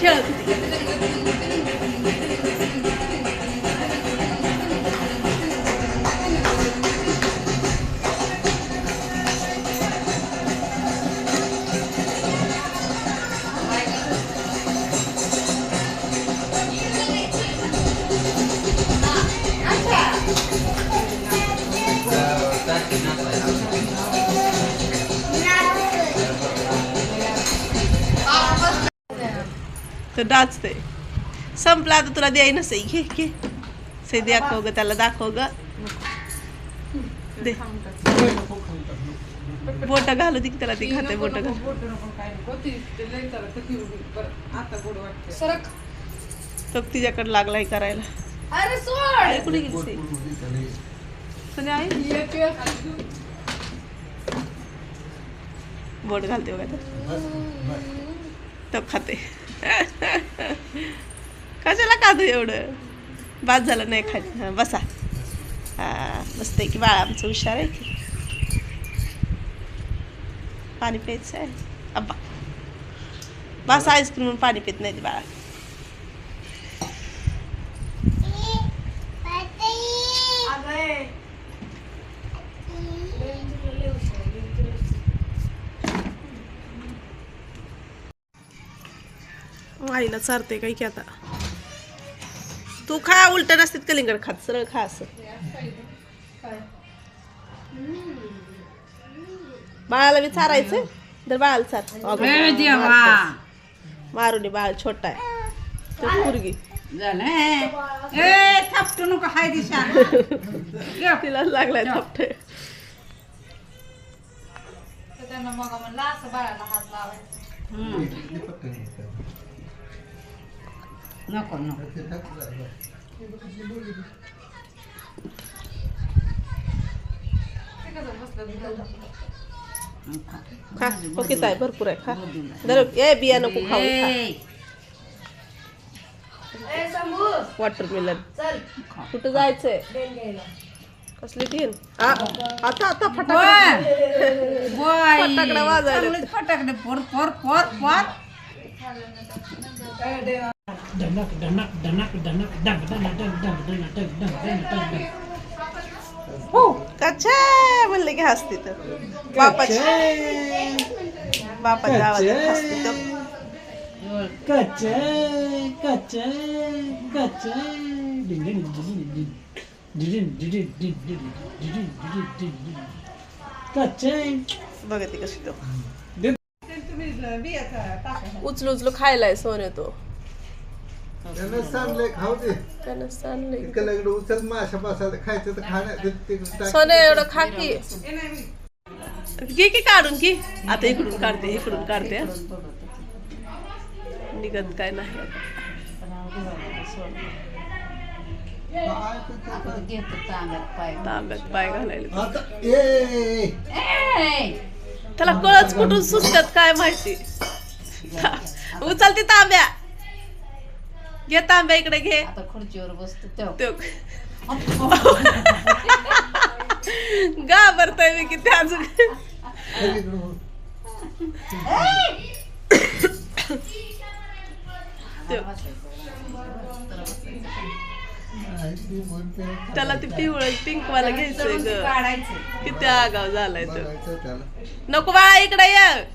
खेळत होती. तर डाचते संपला आता तुला द्याय नसे घे घे से दाखव ग त्याला दाखव ग दे बोट घालू दे त्याला ती खाते बोट घाल तो तिच्याकडे लागलाय करायला. अरे सोड कुठे गेली पण आई बोट घालते बघा तो खाते. कशाला खातो एवढं बाद झालं नाही खायचं. हा बसा हा मस्त आहे की बाळा आमचं हुशार आहे की. पाणी प्यायचं आहे अब्बा बस आईस्क्रीम पाणी पित नाही बाळा. आईला चारते काही की आता तू खा उलट नसतात कलिंगड खात सरळ खा असं. बाळाला मी चारायचं तर बाळाला चार मारुनी बाळ छोटा आहे तो पुरगी तिला लागलाय थपटे. नको नको खा ओके ताई भरपूर आहे खा दर ए बिया नको खाऊ वॉटरमेलन. कुठं जायचंय कसली तीन आता आता फटाकडा वाजायला फटाकडे फोर फोर फोर फोर कच्चे म्हणले की हसते तर बापाची आवाज हसते तर बघते कशी तो उचलू उचलू खायलाय सोने तो सोने एवढं खा की घे की काढून की आता इकडून काढते निघत काय नाही. तांब्यात पाय घालायला त्याला कळच कुठून सुचतात काय माहिती. उचलते तांब्या घे तांब्या इकडे घे आता खुर्चीवर बसतो घाबरतोय मी किती अजून. त्याला ती पिवळ पिंकवाला घ्यायचंय ग किती आगाव झालाय तो. नको बाळा इकडे ये.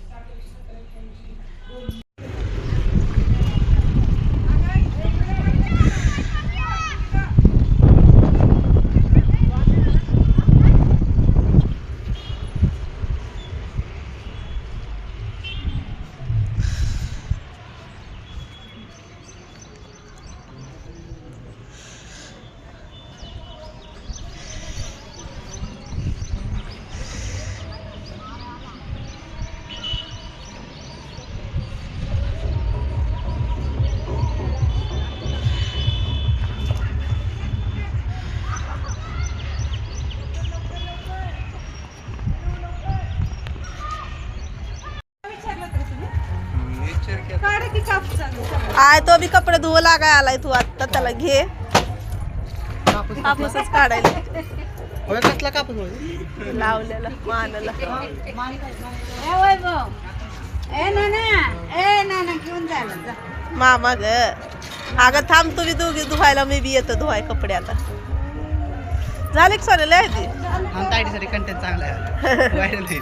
आय तो बी कपडे धुवं लागाय आलाय तू आता त्याला घे कापूसच काढायला कसला कापूस लावलेला मानाला. ए नाना घेऊन जायला मामा ग अगं थांब तुम्ही दोघी धुवायला मी बी येतो धुवाय कपडे आता झाले की सोने लय दी हम ताईसाठी कंटेंट चांगला है वायरल है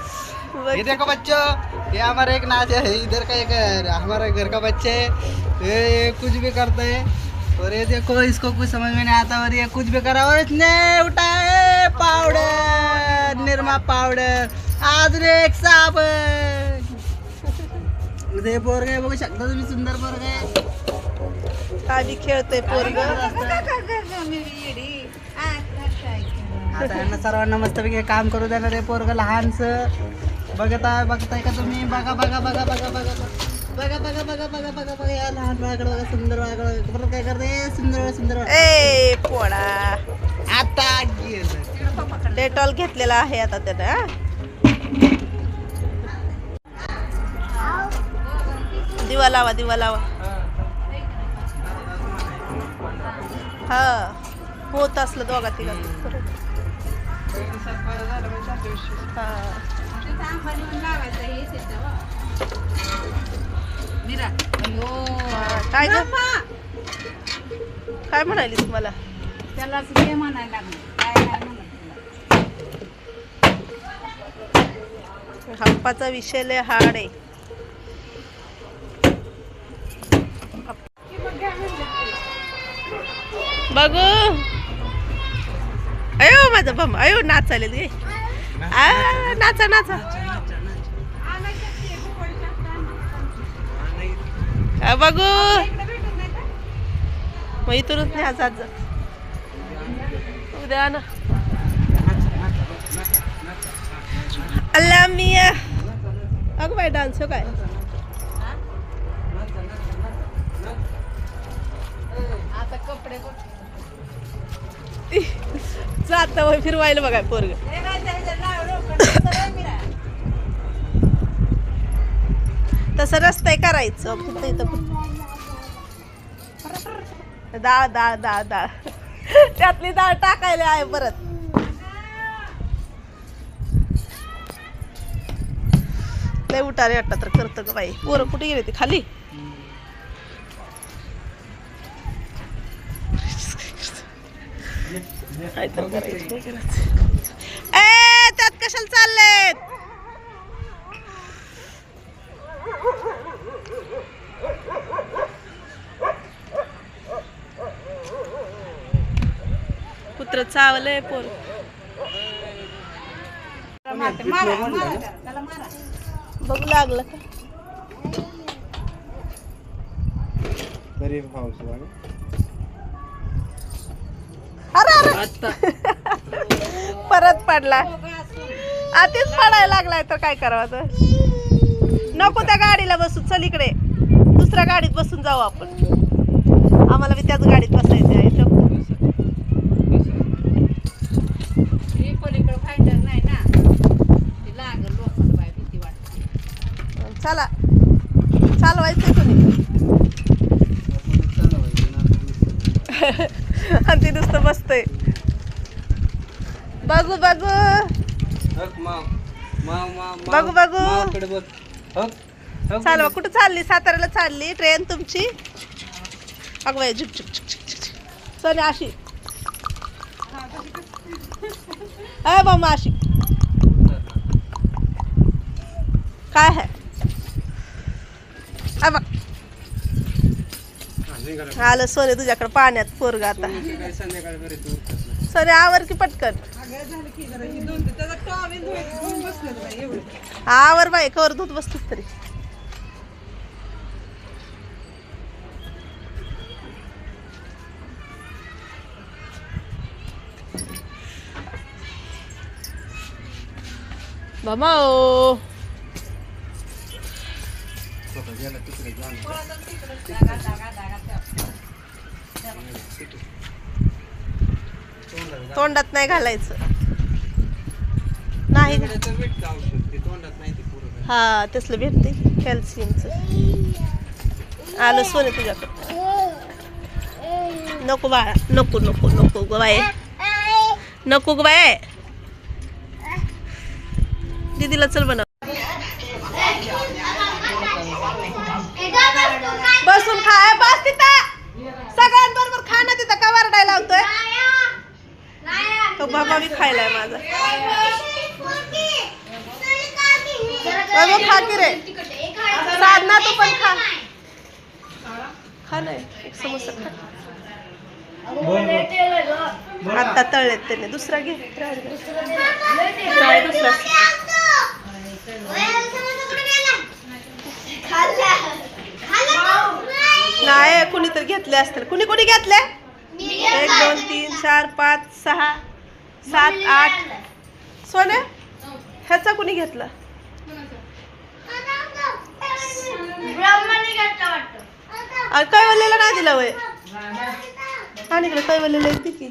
ये देखो बच्चों, ये हमारा एक नाच है इधर का एक हमारा घर का बच्चे ये कुछ भी करते हैं और ये देखो इसको कुछ समझ में नहीं आता और ये कुछ भी करा और इसने उठाए पाउडर निरमा पाउडर आज एक साबण ते पोरगे बघू शकता तुम्ही सुंदर पोरगे आधी खेळतोय पोरग आता यांना सर्वांना मस्तपैकी काम करू देणार आहे पोरग लहानस बघताय का तुम्ही बघा बघा बघा बघा बघा बघा बघा बघा बघा बघा बघा या लहान बाळाकडे बघा सुंदर बाळाकडे परत काय करते सुंदर सुंदर ए पोळा आता गेलं डेटॉल घेतलेला आहे आता त्यानं दिवा लावा दिवा लावा हा होत असलं दोघा तिघा हा काय ग काय म्हणालीस मला त्याला म्हणायला लागलं हप्पाचा विषय लय हार्ड आहे बघू अयो माझा बम अयो नाचायला गे नाचा नाचा बघू मग इथूनच नाही आज आज उद्या ना अल्ला मिया अगं बाय डान्स हो काय आता कपडे जात फिरवायला बघा पोरग तसं रस्ता करायचं फक्त इथं डाळ डाळ डाळ डाळ त्यातली डाळ टाकायला आहे परत लय उठारे वाटत तर करतं ग बाई पोरं कुठे गेले ते खाली त्यात कशाला चाललेत कुत्र चावलंय पोर बघू लागलं का परत पडला आधीच पडायला लागलाय तर काय करावं तर नको त्या गाडीला बसू चल इकडे दुसऱ्या गाडीत बसून जाऊ आपण आम्हाला बी त्याच गाडीत बसायचं आहे नाही ना ते लागल लोकांना बाय भीती वाटते चला चालवायचं कोणी आणि ते नुसतं बसतंय बघू बघू बघू बघू चालवा कुठं चालली साताऱ्याला चालली ट्रेन तुमची अगं बाई झुक झुक झुक झुक झुक सोनी अशी अय मामा अशी काय आहे बघ आलं सोने तुझ्याकडे पाण्यात पोरग आता सोने आवर की पटकन आवर बाई कवर धुत बसतोस तरी मामा ओ तोंडात नाही घालायचं नाही हा तसलं भेटते कॅल्शियमचं आलं सोने तुझ्याकडं नको बाळा नको नको नको ग बाय नको ग बाय दीदीला चल बनव बसून खा खायला आहे माझा. खा की रे साधना, तू पण खा. खा नाही एक समोसा खा. आता तळलेत त्याने. दुसरा घे. नाही दुसरा. नाही कुणीतरी घेतले असतील. कुणी कुणी घेतले? 1 2 3 4 5 6 7 8. सोन्या ह्याचा कुणी घेतला? कैवल्याला नाही दिला वय. आणि इकडे कैवल्याला येते की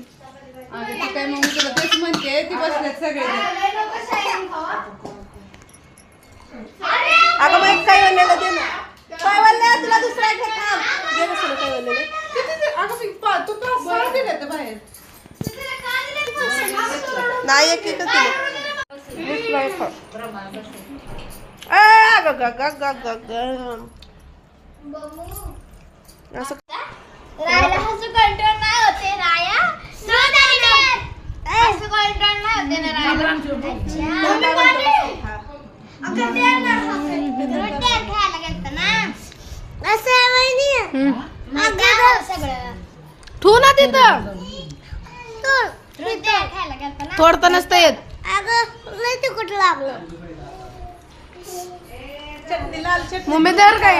काय मग तुला तेच म्हणते ती बसल्यात सगळे. अगं मग कैवल्याला दे ना. कैवल्या तुला दुसरा घे. थांब दे ना सोनं कैवल्याला. नाही एक एकच दिलं. अगं ग ग ग ग ग. असं रायला हसू कंट्रोल नाही होते राया. हसू कंट्रोल नाही होते ना रायला. रोट्या खायला गेलता ना. असं आहे वहिनी. सगळं ठू ना तिथं. रोट्या खायला गेलता ना. थोडतं नसतं येत. अगं लय तिखट लागलं. चटणी लाल चटणी. मम्मी दर काय